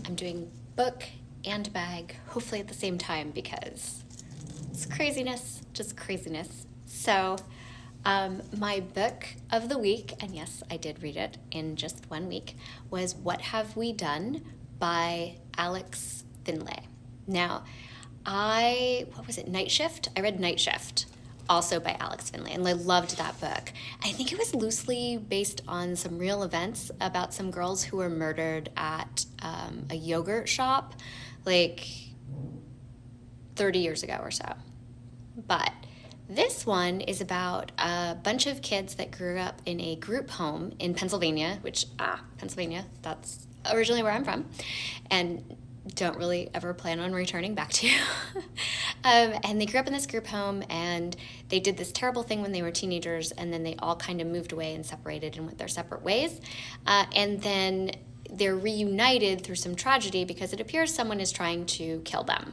I'm doing book and bag, hopefully at the same time, because it's craziness, just craziness. So my book of the week, and yes, I did read it in just 1 week, was What Have We Done by Alex Finlay. Now, Night Shift? I read Night Shift, also by Alex Finlay, and I loved that book. I think it was loosely based on some real events about some girls who were murdered at a yogurt shop like 30 years ago or so. But this one is about a bunch of kids that grew up in a group home in Pennsylvania, Pennsylvania, that's originally where I'm from, and don't really ever plan on returning back to. And they grew up in this group home, and they did this terrible thing when they were teenagers, and then they all kind of moved away and separated and went their separate ways. And then they're reunited through some tragedy because it appears someone is trying to kill them,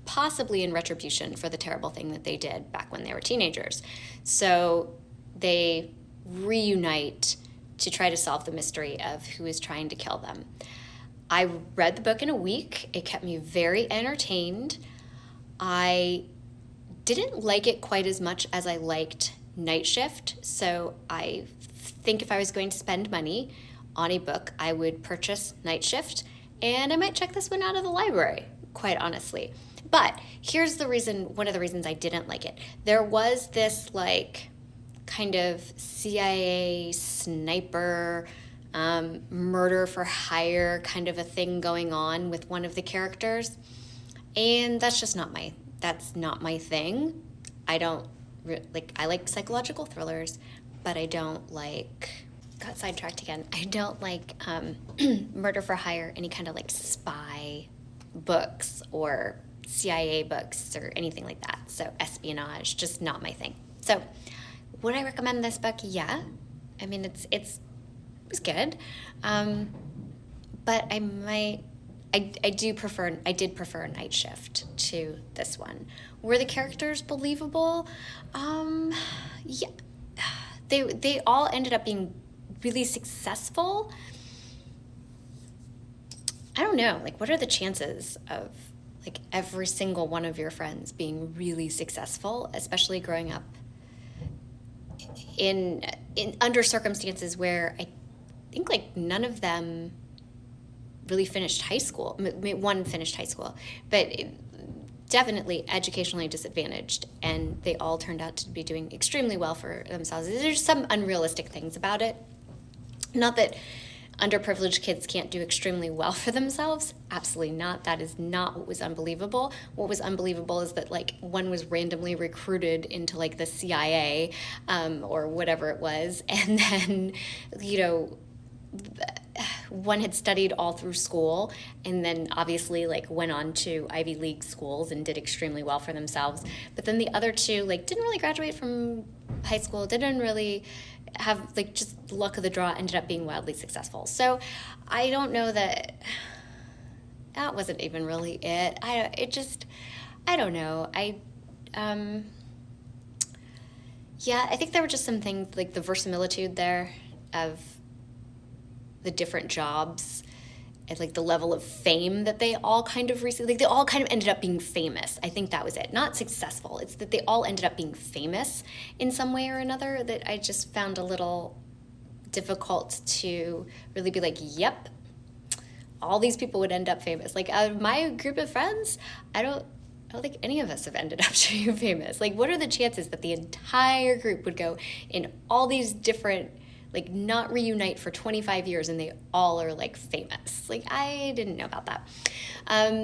possibly in retribution for the terrible thing that they did back when they were teenagers. So they reunite to try to solve the mystery of who is trying to kill them. I read the book in a week. It kept me very entertained. I didn't like it quite as much as I liked Night Shift, so I think if I was going to spend money on a book, I would purchase Night Shift, and I might check this one out of the library, quite honestly. But here's the reason, one of the reasons I didn't like it. There was this kind of CIA sniper, murder for hire kind of a thing going on with one of the characters, and that's just not my thing. I like psychological thrillers, but I don't like, got sidetracked again, I don't like murder for hire, any kind of spy books or CIA books or anything like that. So espionage, just not my thing. So would I recommend this book? Yeah. I mean, it was good. But I did prefer Night Shift to this one. Were the characters believable? Yeah. They all ended up being really successful. I don't know, what are the chances of every single one of your friends being really successful, especially growing up in under circumstances where I think none of them really finished high school. One finished high school, but definitely educationally disadvantaged, and they all turned out to be doing extremely well for themselves. There's some unrealistic things about it. Not that underprivileged kids can't do extremely well for themselves. Absolutely not. That is not what was unbelievable. What was unbelievable is that one was randomly recruited into the CIA or whatever it was, and then one had studied all through school, and then obviously went on to Ivy League schools and did extremely well for themselves. But then the other two didn't really graduate from high school, didn't really have just luck of the draw, ended up being wildly successful. So I don't know that wasn't even really it. I don't know. Yeah, I think there were just some things the verisimilitude there of the different jobs and the level of fame that they all kind of recently, they all kind of ended up being famous. I think that was it. Not successful. It's that they all ended up being famous in some way or another that I just found a little difficult to really be yep, all these people would end up famous. Out of my group of friends, I don't think any of us have ended up being famous. What are the chances that the entire group would go in all these different not reunite for 25 years and they all are famous? I didn't know about that.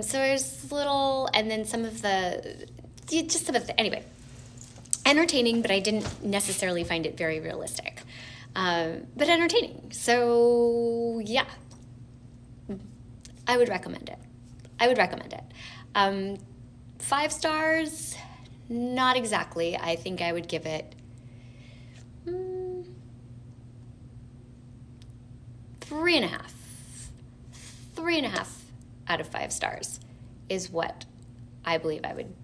So there's little, and then anyway, entertaining, but I didn't necessarily find it very realistic. But entertaining. So yeah, I would recommend it. 5 stars, not exactly. I think I would give it 3.5. 3.5 out of 5 stars is what I believe I would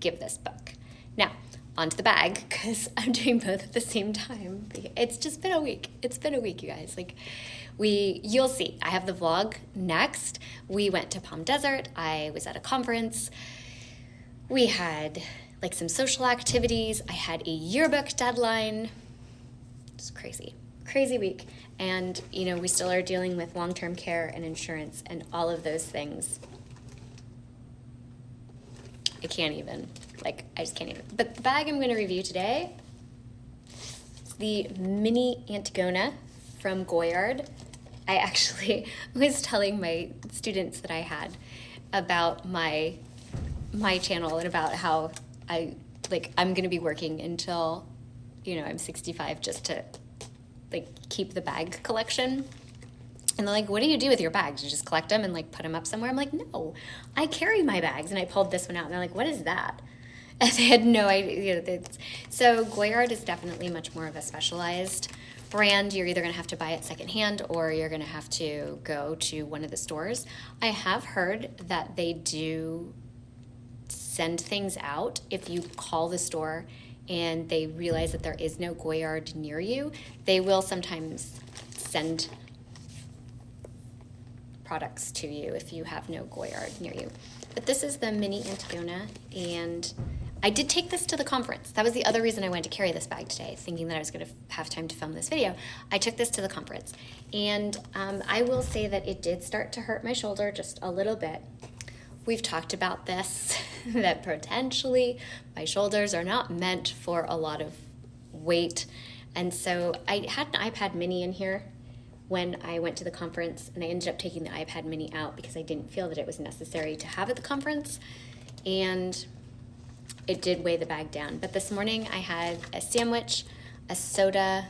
give this book. Now, onto the bag, because I'm doing both at the same time. It's just been a week. It's been a week, you guys. You'll see, I have the vlog next. We went to Palm Desert. I was at a conference. We had like some social activities. I had a yearbook deadline. It's crazy week. And, we still are dealing with long-term care and insurance and all of those things. I just can't even. But the bag I'm going to review today is the Mini Antigona from Goyard. I actually was telling my students that I had about my channel and about how I'm going to be working until, I'm 65 just to keep the bag collection. And they're like, what do you do with your bags? You just collect them and put them up somewhere? I'm like, no, I carry my bags. And I pulled this one out and they're like, what is that? And they had no idea. So Goyard is definitely much more of a specialized brand. You're either going to have to buy it secondhand or you're going to have to go to one of the stores. I have heard that they do send things out if you call the store and they realize that there is no Goyard near you. They will sometimes send products to you if you have no Goyard near you. But this is the Mini Antigona, and I did take this to the conference. That was the other reason I wanted to carry this bag today, thinking that I was going to have time to film this video. I took this to the conference, and I will say that it did start to hurt my shoulder just a little bit. We've talked about this, that potentially my shoulders are not meant for a lot of weight. And so I had an iPad mini in here when I went to the conference, and I ended up taking the iPad mini out because I didn't feel that it was necessary to have at the conference. And it did weigh the bag down. But this morning I had a sandwich, a soda.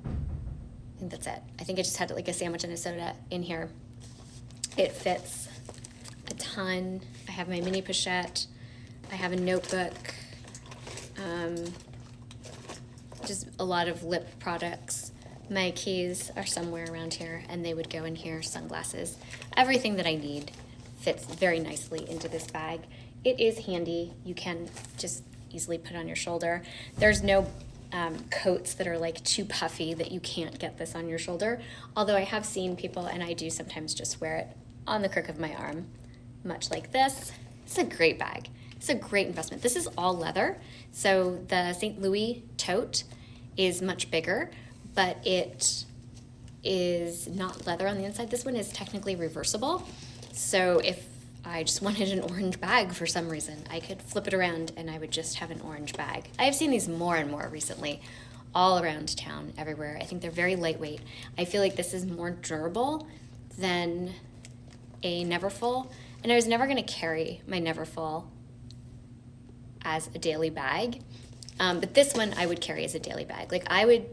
I think that's it. I think I just had a sandwich and a soda in here. It fits a ton. I have my mini pochette. I have a notebook. Just a lot of lip products. My keys are somewhere around here, and they would go in here. Sunglasses. Everything that I need fits very nicely into this bag. It is handy. You can just easily put on your shoulder. There's no coats that are too puffy that you can't get this on your shoulder. Although I have seen people, and I do sometimes just wear it on the crook of my arm, much like this. It's a great bag. It's a great investment. This is all leather. So the St. Louis tote is much bigger, but it is not leather on the inside. This one is technically reversible. So if I just wanted an orange bag for some reason, I could flip it around and I would just have an orange bag. I've seen these more and more recently, all around town, everywhere. I think they're very lightweight. I feel like this is more durable than a Neverfull. And I was never gonna carry my Neverfull as a daily bag. But this one I would carry as a daily bag. I would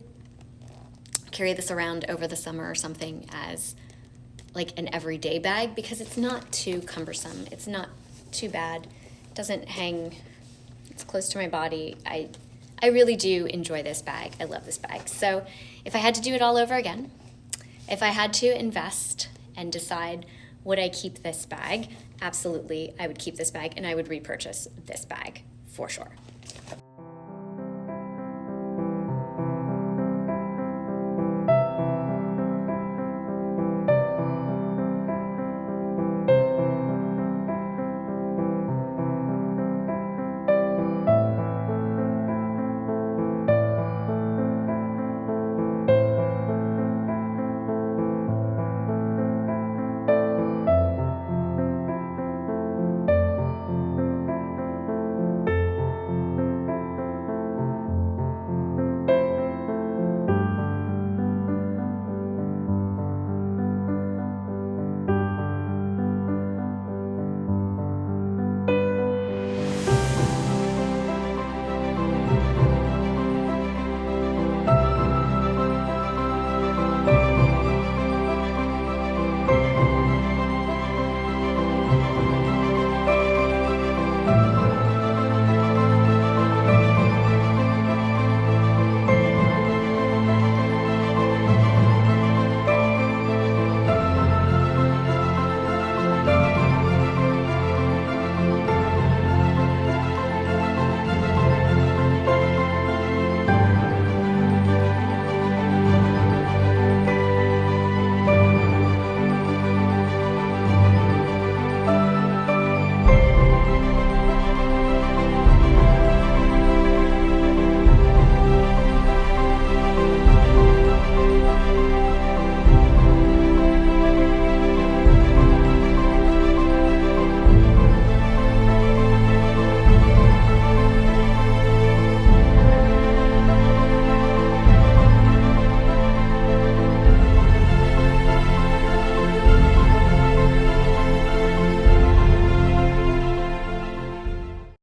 carry this around over the summer or something as an everyday bag because it's not too cumbersome. It's not too bad. It doesn't hang. It's close to my body. I really do enjoy this bag. I love this bag. So if I had to do it all over again, if I had to invest and decide would I keep this bag, absolutely I would keep this bag and I would repurchase this bag for sure.